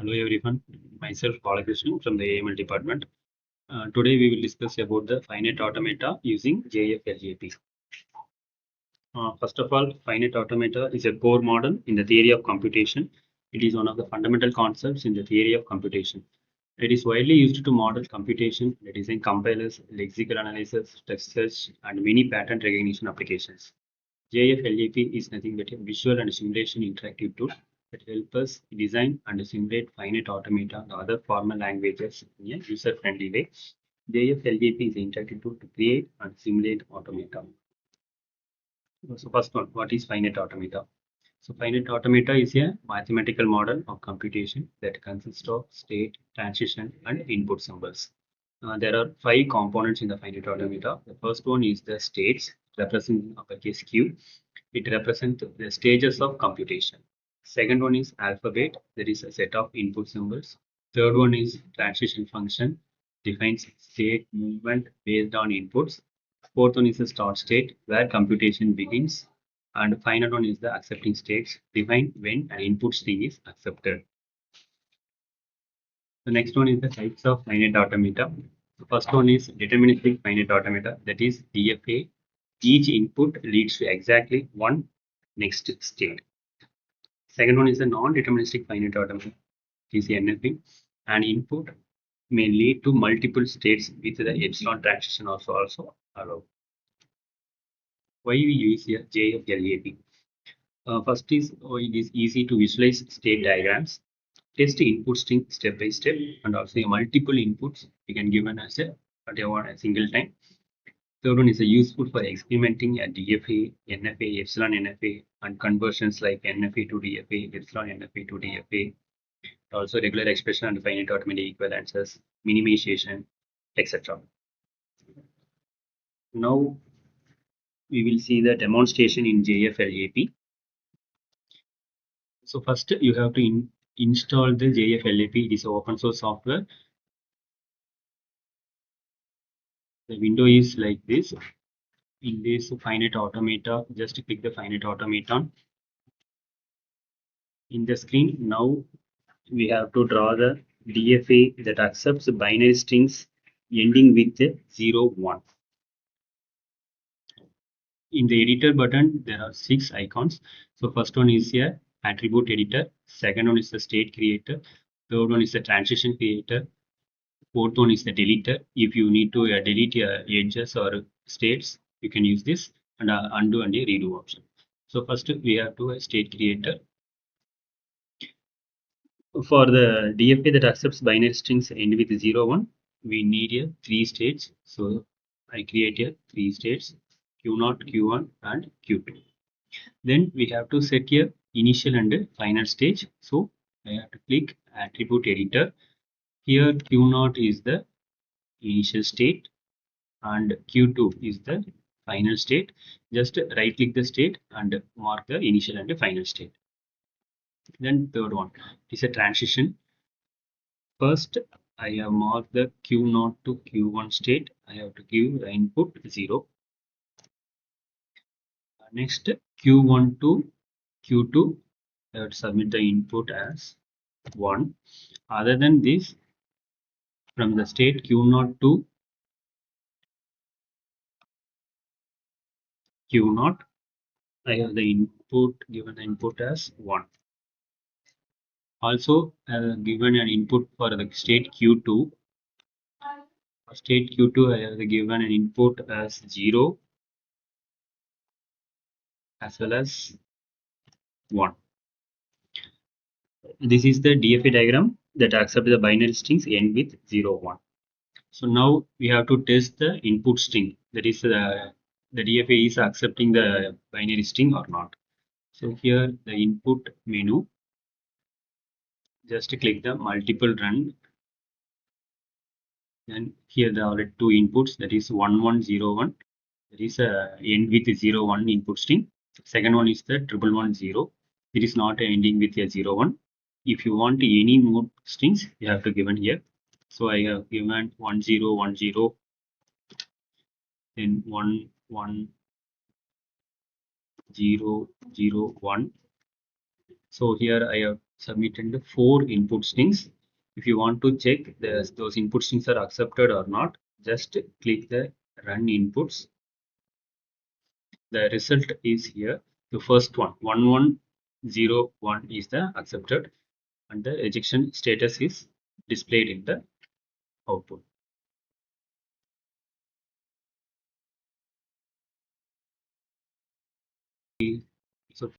Hello everyone, myself Balakrishnan from the AML department. Today we will discuss about the finite automata using JFLAP. First of all, finite automata is a core model in the theory of computation. It is one of the fundamental concepts in the theory of computation. It is widely used to model computation, the design compilers, lexical analysis, text search, and many pattern recognition applications. JFLAP is nothing but a visual and simulation interactive tool that helps us design and simulate finite automata and other formal languages in a user-friendly way. JFLAP is an interactive tool to create and simulate automata. So first one, what is finite automata? So finite automata is a mathematical model of computation that consists of state, transition, and input symbols. There are five components in the finite automata. The first one is the states, representing uppercase Q. It represents the stages of computation. Second one is alphabet, that is a set of input symbols. Third one is transition function, defines state movement based on inputs. Fourth one is the start state, where computation begins. And final one is the accepting states, define when an input string is accepted. The next one is the types of finite automata. The first one is deterministic finite automata, that is DFA. Each input leads to exactly one next state. Second one is the non-deterministic finite automata, is NFA. An input may lead to multiple states with the epsilon transition also allowed. Why we use here JFLAP? First is it is easy to visualize state diagrams, test input string step by step, and also multiple inputs we can given as a single time. Third one is useful for experimenting at DFA, NFA, epsilon NFA, and conversions like NFA to DFA, epsilon NFA to DFA. Also regular expression and finite automatic equivalences, minimization, etc. Now we will see the demonstration in JFLAP. So first you have to install the JFLAP. It is open source software. The window is like this. In this finite automata, just click the finite automaton. In the screen, now we have to draw the DFA that accepts binary strings ending with 0, 1. In the editor button, there are 6 icons. So first one is a attribute editor. Second one is the state creator. Third one is the transition creator. Fourth one is the deleter. If you need to delete your edges or states, you can use this, and undo and a redo option. So first we have to a state creator. For the DFA that accepts binary strings end with 0, 1, we need a 3 states. So I create a 3 states, Q0, Q1, and Q2. Then we have to set a initial and final stage. So I have to click attribute editor. Here Q0 is the initial state and Q2 is the final state. Just right click the state and mark the initial and the final state. Then third one is a transition. First I have marked the Q0 to Q1 state. I have to give the input 0. Next Q1 to Q2, I have to submit the input as 1. Other than this, from the state Q0 to Q0, I have the input given the input as 1. Also given an input for the state Q2. For state Q2, I have given an input as 0 as well as 1. This is the DFA diagram that accepts the binary strings end with 0, 1. So now we have to test the input string. That is the DFA is accepting the binary string or not. So here the input menu, just click the multiple run. And here there are 2 inputs, that is 1101. That is end with 0, 1 input string. Second one is the 1110. It is not ending with a 0, 1. If you want any more strings, you have to given here. So I have given 1010, then 11001. So here I have submitted 4 input strings. If you want to check those input strings are accepted or not, just click the run inputs. The result is here. The first one, 1101 is the accepted, and the rejection status is displayed in the output.